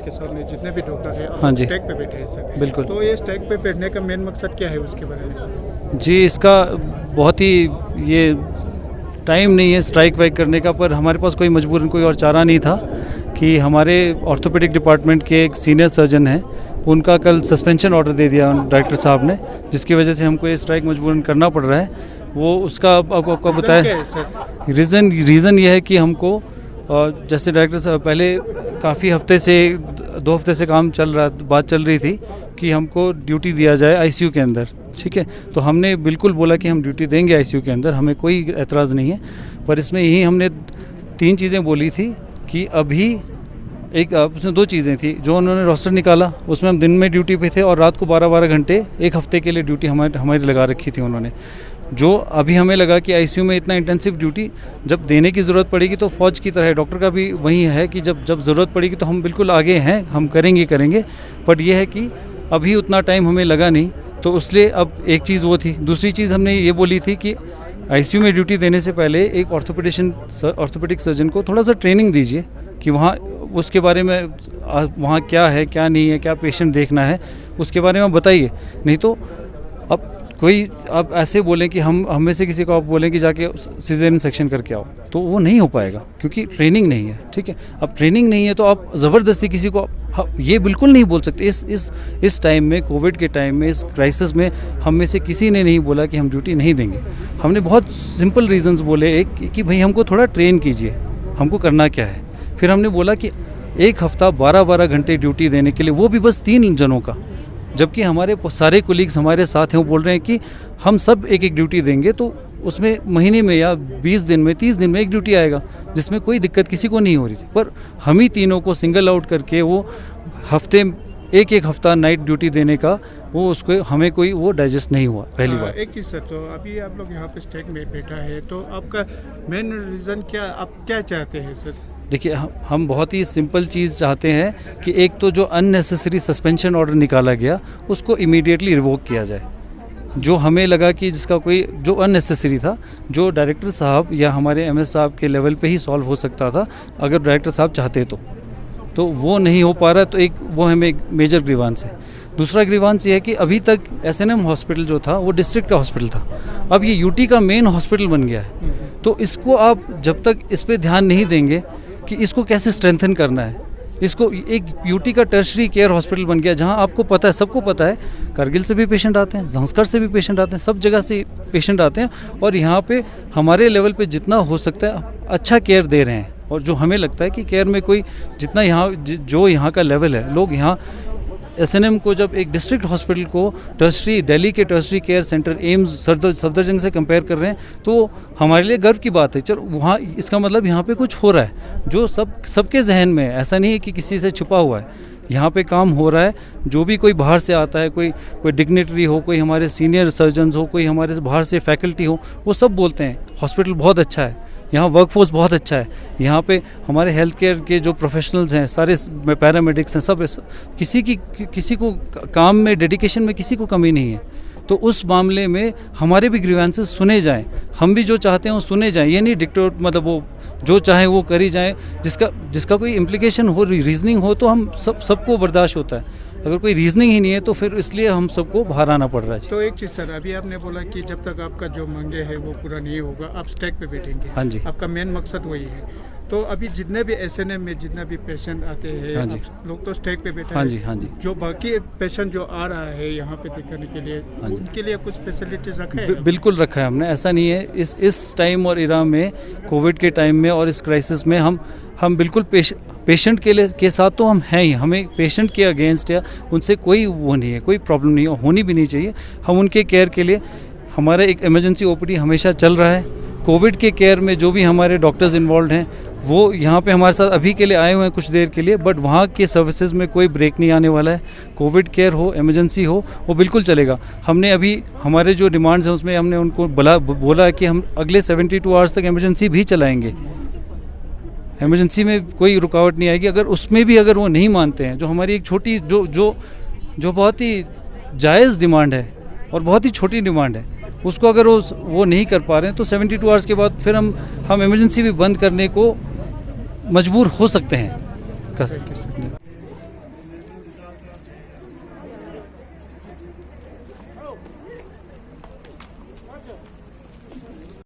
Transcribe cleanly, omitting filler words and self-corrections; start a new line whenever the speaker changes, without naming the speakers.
के सामने जितने भी डॉक्टर हैं
हाँ जी,
स्ट्राइक पे बैठे हैं सर।
बिल्कुल।
तो ये स्ट्राइक पे बैठने का मेन मकसद क्या है उसके बारे में?
जी, इसका बहुत ही ये टाइम नहीं है स्ट्राइक वाइक करने का, पर हमारे पास कोई मजबूरन कोई और चारा नहीं था कि हमारे ऑर्थोपेडिक डिपार्टमेंट के एक सीनियर सर्जन हैं, उनका कल सस्पेंशन ऑर्डर दे दिया डायरेक्टर साहब ने, जिसकी वजह से हमको ये स्ट्राइक मजबूरन करना पड़ रहा है। वो उसका आपको बताया रीज़न ये है कि हमको जैसे डायरेक्टर साहब पहले काफ़ी हफ्ते से 2 हफ्ते से बात चल रही थी कि हमको ड्यूटी दिया जाए आईसीयू के अंदर, ठीक है। तो हमने बिल्कुल बोला कि हम ड्यूटी देंगे आईसीयू के अंदर, हमें कोई एतराज़ नहीं है। पर इसमें यही हमने 3 चीज़ें बोली थी कि अभी उसमें 2 चीज़ें थी जो उन्होंने रोस्टर निकाला, उसमें हम दिन में ड्यूटी पे थे और रात को 12-12 घंटे 1 हफ्ते के लिए ड्यूटी हमारी लगा रखी थी उन्होंने। जो अभी हमें लगा कि आईसीयू में इतना इंटेंसिव ड्यूटी जब देने की ज़रूरत पड़ेगी तो फ़ौज की तरह डॉक्टर का भी वही है कि जब ज़रूरत पड़ेगी तो हम बिल्कुल आगे हैं, हम करेंगे। बट ये है कि अभी उतना टाइम हमें लगा नहीं, तो उसलिए अब एक चीज़ वो थी। दूसरी चीज़ हमने ये बोली थी कि आईसीयू में ड्यूटी देने से पहले एक ऑर्थोपेडिक सर्जन को थोड़ा सा ट्रेनिंग दीजिए कि वहाँ उसके बारे में वहाँ क्या है, क्या नहीं है, क्या पेशेंट देखना है, उसके बारे में बताइए। नहीं तो अब कोई आप ऐसे बोलें कि हम में से किसी को आप बोलें कि जाके सिजेरियन सेक्शन करके आओ, तो वो नहीं हो पाएगा क्योंकि ट्रेनिंग नहीं है, ठीक है। अब ट्रेनिंग नहीं है तो आप ज़बरदस्ती किसी को ये बिल्कुल नहीं बोल सकते। इस टाइम में, कोविड के टाइम में, इस क्राइसिस में हम में से किसी ने नहीं बोला कि हम ड्यूटी नहीं देंगे। हमने बहुत सिंपल रीजंस बोले, एक कि भाई हमको थोड़ा ट्रेन कीजिए, हमको करना क्या है। फिर हमने बोला कि 1 हफ्ता 12-12 घंटे ड्यूटी देने के लिए, वो भी बस 3 जनों का, जबकि हमारे सारे कोलीग्स हमारे साथ हैं, वो बोल रहे हैं कि हम सब एक ड्यूटी देंगे, तो उसमें महीने में या 20 दिन में 30 दिन में 1 ड्यूटी आएगा, जिसमें कोई दिक्कत किसी को नहीं हो रही थी। पर हम ही तीनों को सिंगल आउट करके वो हफ्ते 1 हफ्ता नाइट ड्यूटी देने का उसको हमें कोई वो डाइजेस्ट नहीं हुआ पहली बार।
एक चीज़ सर, तो अभी आप लोग यहाँ पे स्ट्राइक में बैठा है, तो आपका मेन रीज़न क्या, आप क्या चाहते हैं सर?
देखिए, हम बहुत ही सिंपल चीज़ चाहते हैं कि एक तो जो अननेसेसरी सस्पेंशन ऑर्डर निकाला गया उसको इमीडिएटली रिवोक किया जाए। जो हमें लगा कि जिसका कोई जो अननेसेसरी था, जो डायरेक्टर साहब या हमारे एमएस साहब के लेवल पे ही सॉल्व हो सकता था अगर डायरेक्टर साहब चाहते तो वो नहीं हो पा रहा, तो वो हमें एक मेजर ग्रीवांस है। दूसरा ग्रीवांस ये है कि अभी तक एसएनएम हॉस्पिटल जो था वो डिस्ट्रिक्ट का हॉस्पिटल था, अब ये यूटी का मेन हॉस्पिटल बन गया है। तो इसको आप जब तक इस पर ध्यान नहीं देंगे कि इसको कैसे स्ट्रेंथन करना है, इसको एक यूटी का टर्शरी केयर हॉस्पिटल बन गया, जहां आपको पता है, सबको पता है, करगिल से भी पेशेंट आते हैं, ज़ंस्कर से भी पेशेंट आते हैं, सब जगह से पेशेंट आते हैं, और यहाँ पे हमारे लेवल पे जितना हो सकता है अच्छा केयर दे रहे हैं। और जो हमें लगता है कि केयर में कोई जितना जो यहाँ का लेवल है, लोग यहाँ एसएनएम को जब एक डिस्ट्रिक्ट हॉस्पिटल को दिल्ली के tertiary care centre AIIMS Safdarjung से कंपेयर कर रहे हैं, तो हमारे लिए गर्व की बात है। चलो, वहाँ इसका मतलब यहाँ पे कुछ हो रहा है जो सबके जहन में है, ऐसा नहीं है कि किसी से छुपा हुआ है, यहाँ पे काम हो रहा है। जो भी कोई बाहर से आता है, कोई डिग्नेटरी हो, कोई हमारे सीनियर सर्जन्स हो, कोई हमारे बाहर से फैकल्टी हो, वो सब बोलते हैं हॉस्पिटल बहुत अच्छा है, यहाँ वर्कफोर्स बहुत अच्छा है, यहाँ पे हमारे हेल्थ केयर के जो प्रोफेशनल्स हैं, सारे पैरामेडिक्स हैं, सब किसी को काम में, डेडिकेशन में किसी को कमी नहीं है। तो उस मामले में हमारे भी ग्रीवेंसेस सुने जाएं, हम भी जो चाहते हैं वो सुने जाएं। ये नहीं डिक्टेट, मतलब वो जो चाहे वो करी जाए, जिसका कोई इम्प्लीकेशन हो, रीजनिंग हो, तो हम सबको बर्दाश्त होता है। अगर कोई रीजनिंग ही नहीं है तो फिर इसलिए हम सबको बाहर आना पड़ रहा है।
तो एक चीज़ सर, अभी आपने बोला कि जब तक आपका जो मांगे है वो पूरा नहीं होगा आप स्ट्राइक पे बैठेंगे।
हाँ जी,
आपका मेन मकसद वही है। तो अभी जितने भी एसएनएम में जितने भी पेशेंट आते हैं,
हाँ जी,
लोग तो स्ट्राइक पे बैठे
हाँ
हैं।
जी, हाँ जी।
जो बाकी पेशेंट जो आ रहा है यहाँ पे दिखाने के लिए,
हाँ
उनके लिए कुछ फैसिलिटीज रखा है?
बिल्कुल रखा है हमने, ऐसा नहीं है। इस टाइम और इरा में, कोविड के टाइम में और इस क्राइसिस में हम बिल्कुल पेशेंट के साथ तो हम हैं ही। हमें पेशेंट के अगेंस्ट या उनसे कोई वो नहीं है, कोई प्रॉब्लम नहीं है, होनी भी नहीं चाहिए। हम उनके केयर के लिए, हमारा एक इमरजेंसी ओपीडी हमेशा चल रहा है, कोविड के केयर में जो भी हमारे डॉक्टर्स इन्वॉल्व हैं वो यहाँ पे हमारे साथ अभी के लिए आए हुए हैं कुछ देर के लिए, बट वहाँ के सर्विसेज में कोई ब्रेक नहीं आने वाला है। कोविड केयर हो, इमरजेंसी हो, वो बिल्कुल चलेगा। हमने अभी हमारे जो डिमांड्स हैं उसमें हमने उनको बोला है कि हम अगले 72 आवर्स तक इमरजेंसी भी चलाएंगे। इमरजेंसी में कोई रुकावट नहीं आएगी। अगर उसमें भी अगर वो नहीं मानते हैं, जो हमारी एक छोटी जो बहुत ही जायज़ डिमांड है और बहुत ही छोटी डिमांड है, उसको अगर वो नहीं कर पा रहे हैं तो 72 आवर्स के बाद फिर हम इमरजेंसी भी बंद करने को मजबूर हो सकते हैं।